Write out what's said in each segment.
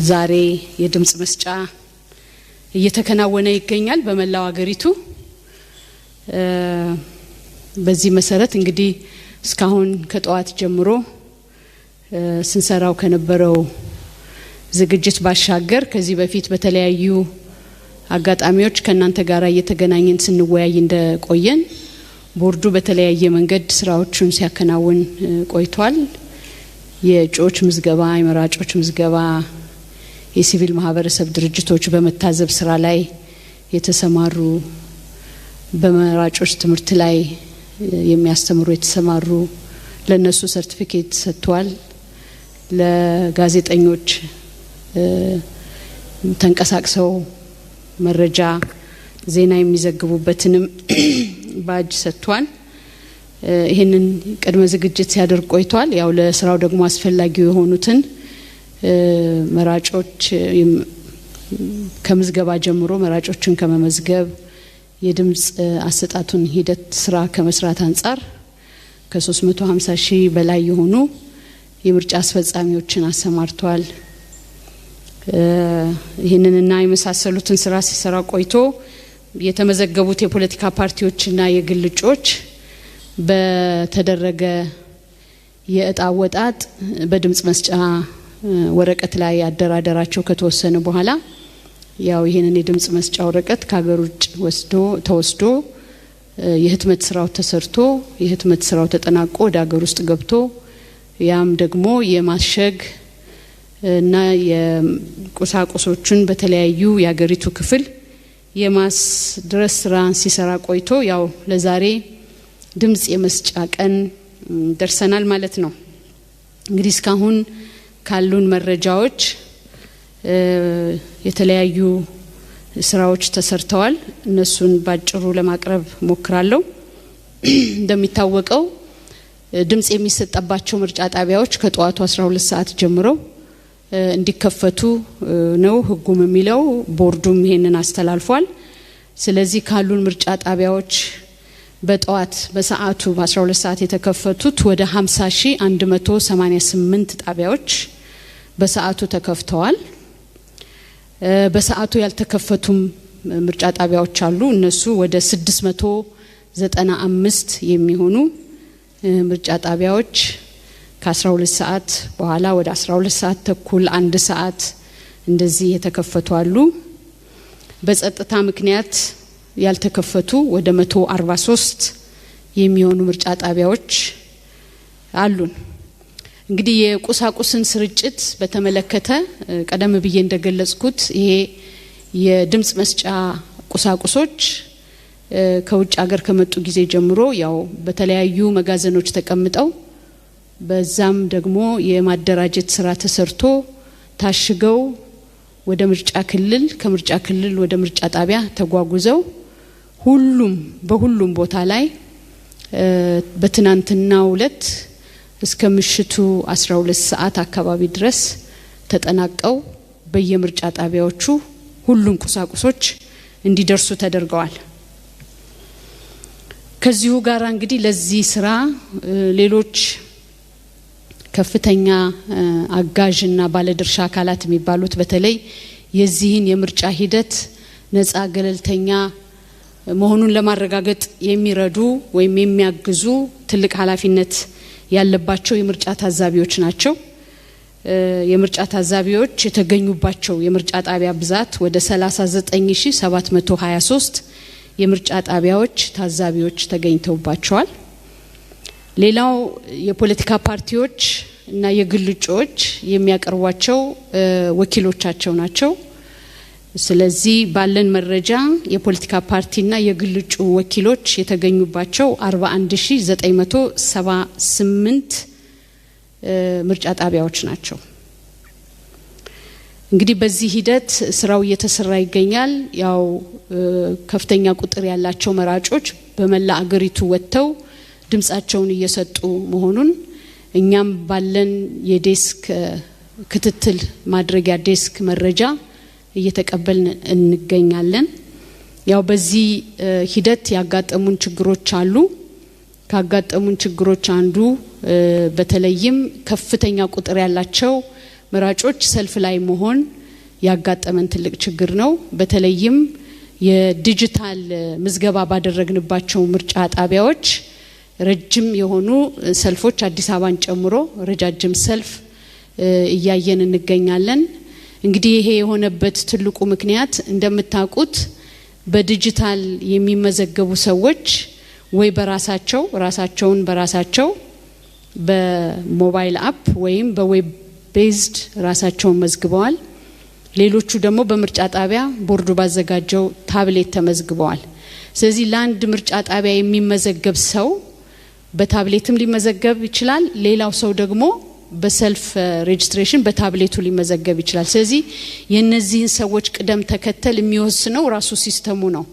ዛሬ የድምጽ መስጫ እየተከናወነ ይገኛል በመላው ሀገሪቱ። በዚህ መሰረት እንግዲህ እስካሁን ከጠዋት ጀምሮ ስንሰራው ከነበረው ዝግጅት ባሻገር ከዚህ በፊት በተለያዩ አጋጣሚዎች ከናንተ ጋር እየተገናኘን ስንወያይ እንደቆየን ቦርዱ በተለያየ መንገድ ስራዎችን ሲያከናውን ቆይቷል። የእጩዎች ምዝገባ፣ የመራጮች ምዝገባ፣ የሲቪል ማህበረሰብ ድርጅቶች በመታዘብ ስራ ላይ የተሰማሩ፣ በመራጮች ትምህርት ላይ የሚያስተምሩ የተሰማሩ ለነሱ ሰርቲፊኬት ሰጥቷል። ለጋዜጠኞች ተንቀሳቅሰው መረጃ ዜና የሚዘግቡበትንም ባጅ ሰጥቷል። ይሄንን ቅድመ ዝግጅት ሲያደርግ ቆይቷል። ያው ለስራው ደግሞ አስፈላጊ የሆኑትን መራጮች ከምዝገባ ጀምሮ መራጮችን ከመመዝገብ የድምጽ አሰጣጡን ሂደት ስራ ከመስራት አንጻር ከ350 ሺህ በላይ የሆኑ የምርጫ አስፈጻሚዎችን አሰማርቷል። ይሄንንና የመሳሰሉትን ስራ ሲሰራ ቆይቶ የተመዘገቡት የፖለቲካ ፓርቲዎችና የግል እጩዎች በተደረገ የእጣ ወጣጥ በድምጽ መስጫ ወረቀት ላይ አደራደራቸው ከተወሰነ በኋላ ያው ይሄንን የድምጽ መስጫ ወረቀት ከሀገር ውጭ ተወስዶ የህትመት ስራው ተሰርቶ የህትመት ስራው ተጠናቆ ወደ ሀገር ውስጥ ገብቶ ያም ደግሞ የማሸግ እና የቁሳቁሶችን በተለያዩ የሀገሪቱ ክፍል የማስድረስ ስራ ሲሰራ ቆይቶ ያው ለዛሬ ድምጽ የመስጫ ቀን ደርሰናል ማለት ነው። እንግዲህ እስካሁን ካሉን መረጃዎች የተለያዩ ስራዎች ተሰርተዋል። እነሱን ባጭሩ ለማቅረብ ሞክራለሁ። እንደሚታወቀው ድምጽ የሚሰጣባቸው ምርጫ ጣቢያዎች ከጠዋቱ 12 ሰዓት ጀምሮ እንዲከፈቱ ነው ህጉም የሚለው፣ ቦርዱም ይሄንን አስተላልፏል። ስለዚህ ካሉን ምርጫ ጣቢያዎች በጠዋት በሰዓቱ በ12 ሰዓት የተከፈቱት ወደ 50188 ጣቢያዎች በሰዓቱ ተከፍተዋል። በሰዓቱ ያልተከፈቱም ምርጫ ጣቢያዎች አሉ። እነሱ ወደ 695 የሚሆኑ ምርጫ ጣቢያዎች ከ12 ሰዓት በኋላ ወደ 12 ሰዓት ተኩል 1 ሰዓት እንደዚህ የተከፈቱ አሉ። በጸጥታ ምክንያት ያልተከፈቱ ወደ 143 የሚሆኑ ምርጫ ጣቢያዎች አሉን። እንግዲህ የቁሳቁስን ስርጭት በተመለከተ ቀደም ብዬ እንደገለጽኩት ይሄ የድምጽ መስጫ ቁሳቁሶች ከውጭ ሀገር ከመጡ ጊዜ ጀምሮ ያው በተለያዩ መጋዘኖች ተቀምጠው በዛም ደግሞ የማደራጀት ስራ ተሰርቶ ታሽገው ወደ ምርጫ ክልል ከምርጫ ክልል ወደ ምርጫ ጣቢያ ተጓጉዘው በሁሉም ቦታ ላይ በትናንትናው ዕለት እስከ ምሽቱ 12 ሰዓት አካባቢ ድረስ ተጠናቀው በየምርጫ ጣቢያዎቹ ሁሉም ቁሳቁሶች እንዲደርሱ ተደርገዋል። ከዚሁ ጋር እንግዲህ ለዚህ ስራ ሌሎች ከፍተኛ አጋዥና ባለድርሻ አካላት የሚባሉት በተለይ የዚህን የምርጫ ሂደት ነፃ ገለልተኛ መሆኑን ለማረጋገጥ የሚረዱ ወይም የሚያግዙ ትልቅ ኃላፊነት ያለባቸው የምርጫ ታዛቢዎች ናቸው። የምርጫ ታዛቢዎች የተገኙባቸው የምርጫ ጣቢያ ብዛት ወደ 39723 የምርጫ ጣቢያዎች ታዛቢዎች ተገኝተውባቸዋል። ሌላው የፖለቲካ ፓርቲዎች እና የግል እጩዎች የሚያቀርቧቸው ወኪሎቻቸው ናቸው። ስለዚህ ባለን መረጃ የፖለቲካ ፓርቲና የግል እጩ ወኪሎች የተገኙባቸው 41978 ምርጫ ጣቢያዎች ናቸው። እንግዲህ በዚህ ሂደት ስራው እየተሰራ ይገኛል። ያው ከፍተኛ ቁጥር ያላቸው መራጮች በመላ አገሪቱ ወጥተው ድምጻቸውን እየሰጡ መሆኑን እኛም ባለን የዴስክ ክትትል ማድረጊያ ዴስክ መረጃ እየተቀበልን እንገኛለን። ያው በዚህ ሂደት ያጋጠሙን ችግሮች አሉ። ካጋጠሙን ችግሮች አንዱ በተለይም ከፍተኛ ቁጥር ያላቸው መራጮች ሰልፍ ላይ መሆን ያጋጠመን ትልቅ ችግር ነው። በተለይም የዲጂታል ምዝገባ ባደረግንባቸው ምርጫ ጣቢያዎች ረጅም የሆኑ ሰልፎች አዲስ አበባን ጨምሮ ረጃጅም ሰልፍ እያየን እንገኛለን። እንግዲህ ይሄ የሆነበት ትልቁ ምክንያት እንደምታውቁት በዲጂታል የሚመዘገቡ ሰዎች ወይ ራሳቸውን በራሳቸው በሞባይል አፕ ወይም በዌብ ቤዝድ ራሳቸውን መዝግበዋል። ሌሎቹ ደግሞ በምርጫ ጣቢያ ቦርዱ ባዘጋጀው ታብሌት ተመዝግበዋል። ስለዚህ ለአንድ ምርጫ ጣቢያ የሚመዘገብ ሰው በታብሌትም ሊመዘገብ ይችላል። ሌላው ሰው ደግሞ በሰልፍ ሬጅስትሬሽን በታብሌቱ ሊመዘገብ ይችላል። ስለዚህ የነዚህን ሰዎች ቅደም ተከተል የሚወስነው ራሱ ሲስተሙ ነው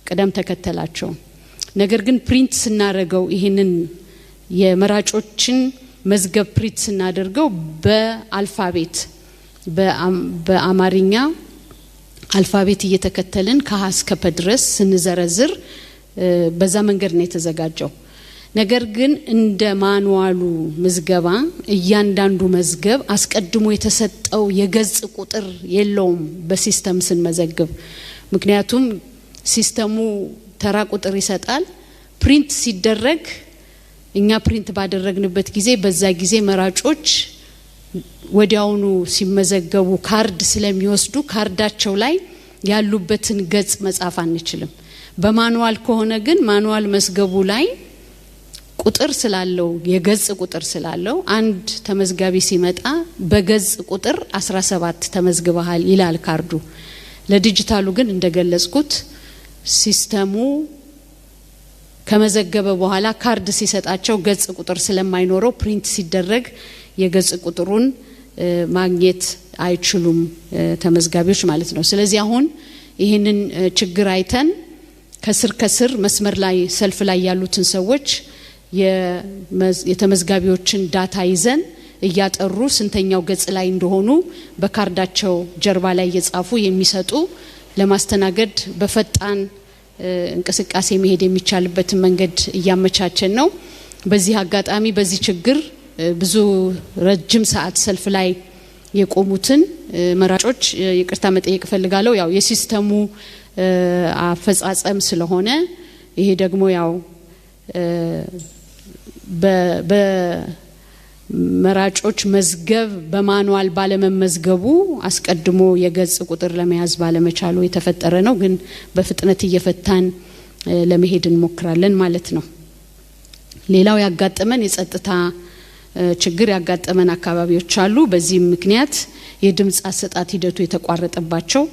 ቅደም ተከተላቸው። ነገር ግን ፕሪንት ስናደርገው ይሄንን የመራጮችን መዝገብ ፕሪንት ስናደርገው በአልፋቤት በአማርኛ አልፋቤት እየተከተልን ከሀ እስከ ፐ ድረስ ስንዘረዝር በዛ መንገድ ነው የተዘጋጀው። ነገር ግን እንደ ማኑዋሉ ምዝገባ እያንዳንዱ መዝገብ አስቀድሞ የተሰጠው የገጽ ቁጥር የለውም በሲስተም ስንመዘግብ። ምክንያቱም ሲስተሙ ተራ ቁጥር ይሰጣል። ፕሪንት ሲደረግ እኛ ፕሪንት ባደረግንበት ጊዜ በዛ ጊዜ መራጮች ወዲያውኑ ሲመዘገቡ ካርድ ስለሚወስዱ ካርዳቸው ላይ ያሉበትን ገጽ መጻፍ አንችልም። በማኑዋል ከሆነ ግን ማኑዋል መዝገቡ ላይ ቁጥር ስላለው የገጽ ቁጥር ስላለው አንድ ተመዝጋቢ ሲመጣ በገጽ ቁጥር 17 ተመዝግበሃል ይላል ካርዱ። ለዲጂታሉ ግን እንደገለጽኩት ሲስተሙ ከመዘገበ በኋላ ካርድ ሲሰጣቸው ገጽ ቁጥር ስለማይኖረው ፕሪንት ሲደረግ የገጽ ቁጥሩን ማግኘት አይችሉም ተመዝጋቢዎች ማለት ነው። ስለዚህ አሁን ይሄንን ችግር አይተን ከስር መስመር ላይ ሰልፍ ላይ ያሉትን ሰዎች የተመዝጋቢዎችን ዳታ ይዘን እያጠሩ ስንተኛው ገጽ ላይ እንደሆኑ በካርዳቸው ጀርባ ላይ እየጻፉ የሚሰጡ ለማስተናገድ በፈጣን እንቅስቃሴ መሄድ የሚቻልበትን መንገድ እያመቻቸን ነው። በዚህ አጋጣሚ በዚህ ችግር ብዙ ረጅም ሰዓት ሰልፍ ላይ የቆሙትን መራጮች ይቅርታ መጠየቅ ፈልጋለሁ። ያው የሲስተሙ አፈጻጸም ስለሆነ ይሄ ደግሞ ያው በመራጮች መዝገብ በማኑዋል ባለመመዝገቡ አስቀድሞ የገጽ ቁጥር ለመያዝ ባለመቻሉ የተፈጠረ ነው። ግን በፍጥነት እየፈታን ለመሄድ እንሞክራለን ማለት ነው። ሌላው ያጋጠመን የጸጥታ ችግር ያጋጠመን አካባቢዎች አሉ። በዚህም ምክንያት የድምጽ አሰጣጥ ሂደቱ የተቋረጠባቸው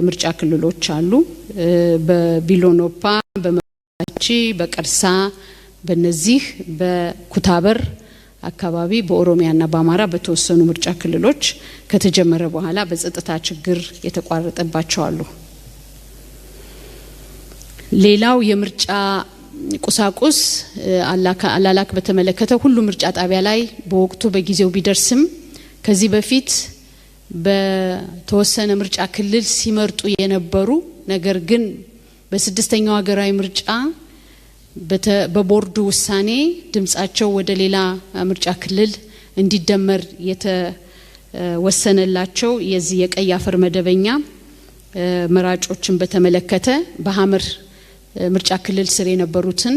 ምርጫ ክልሎች አሉ። በቢሎኖፓ፣ በመባቺ፣ በቀርሳ፣ በነዚህ በኩታበር አካባቢ በኦሮሚያና በአማራ በተወሰኑ ምርጫ ክልሎች ከተጀመረ በኋላ በጸጥታ ችግር የተቋረጠባቸው አሉ። ሌላው የምርጫ ቁሳቁስ አላላክ በተመለከተ ሁሉ ምርጫ ጣቢያ ላይ በወቅቱ በጊዜው ቢደርስም ከዚህ በፊት በተወሰነ ምርጫ ክልል ሲመርጡ የነበሩ ነገር ግን በስድስተኛው ሀገራዊ ምርጫ በቦርዱ ውሳኔ ድምጻቸው ወደ ሌላ ምርጫ ክልል እንዲደመር የተወሰነላቸው የዚህ የቀይ አፈር መደበኛ መራጮችን በተመለከተ በሐመር ምርጫ ክልል ስር የነበሩትን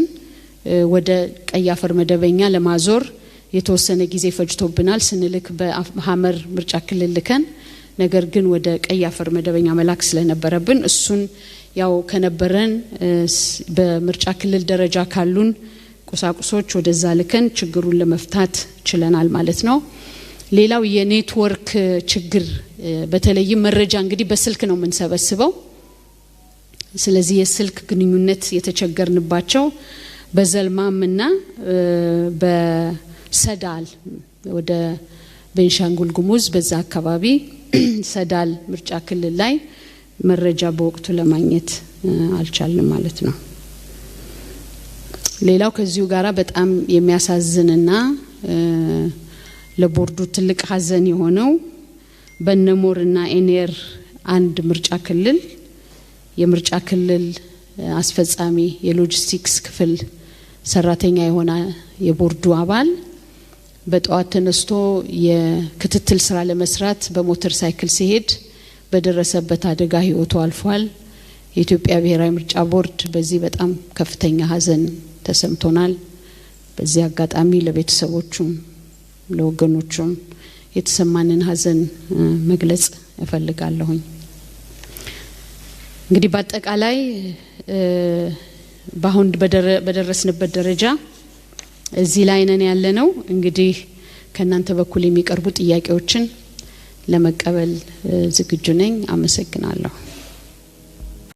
ወደ ቀይ አፈር መደበኛ ለማዞር የተወሰነ ጊዜ ፈጅቶብናል። ስንልክ በሐመር ምርጫ ክልል ልከን ነገር ግን ወደ ቀይ አፈር መደበኛ መላክ ስለነበረብን እሱን ያው ከነበረን በምርጫ ክልል ደረጃ ካሉን ቁሳቁሶች ወደዛ ልከን ችግሩን ለመፍታት ችለናል ማለት ነው። ሌላው የኔትወርክ ችግር በተለይም መረጃ እንግዲህ በስልክ ነው የምንሰበስበው። ስለዚህ የስልክ ግንኙነት የተቸገርንባቸው በዘልማምና በሰዳል ወደ ቤንሻንጉል ጉሙዝ በዛ አካባቢ ሰዳል ምርጫ ክልል ላይ መረጃ በወቅቱ ለማግኘት አልቻልንም ማለት ነው። ሌላው ከዚሁ ጋራ በጣም የሚያሳዝንና ለቦርዱ ትልቅ ሀዘን የሆነው በነሞርና ኤኔር አንድ ምርጫ ክልል የምርጫ ክልል አስፈጻሚ የሎጂስቲክስ ክፍል ሰራተኛ የሆነ የቦርዱ አባል በጠዋት ተነስቶ የክትትል ስራ ለመስራት በሞተር ሳይክል ሲሄድ በደረሰበት አደጋ ህይወቱ አልፏል። የኢትዮጵያ ብሔራዊ ምርጫ ቦርድ በዚህ በጣም ከፍተኛ ሀዘን ተሰምቶናል። በዚህ አጋጣሚ ለቤተሰቦቹም ለወገኖቹም የተሰማንን ሀዘን መግለጽ እፈልጋለሁኝ። እንግዲህ በአጠቃላይ ባሁን በደረስንበት ደረጃ እዚህ ላይ ነን ያለነው። እንግዲህ ከናንተ በኩል የሚቀርቡ ጥያቄዎችን ለመቀበል ዝግጁ ነኝ። አመሰግናለሁ።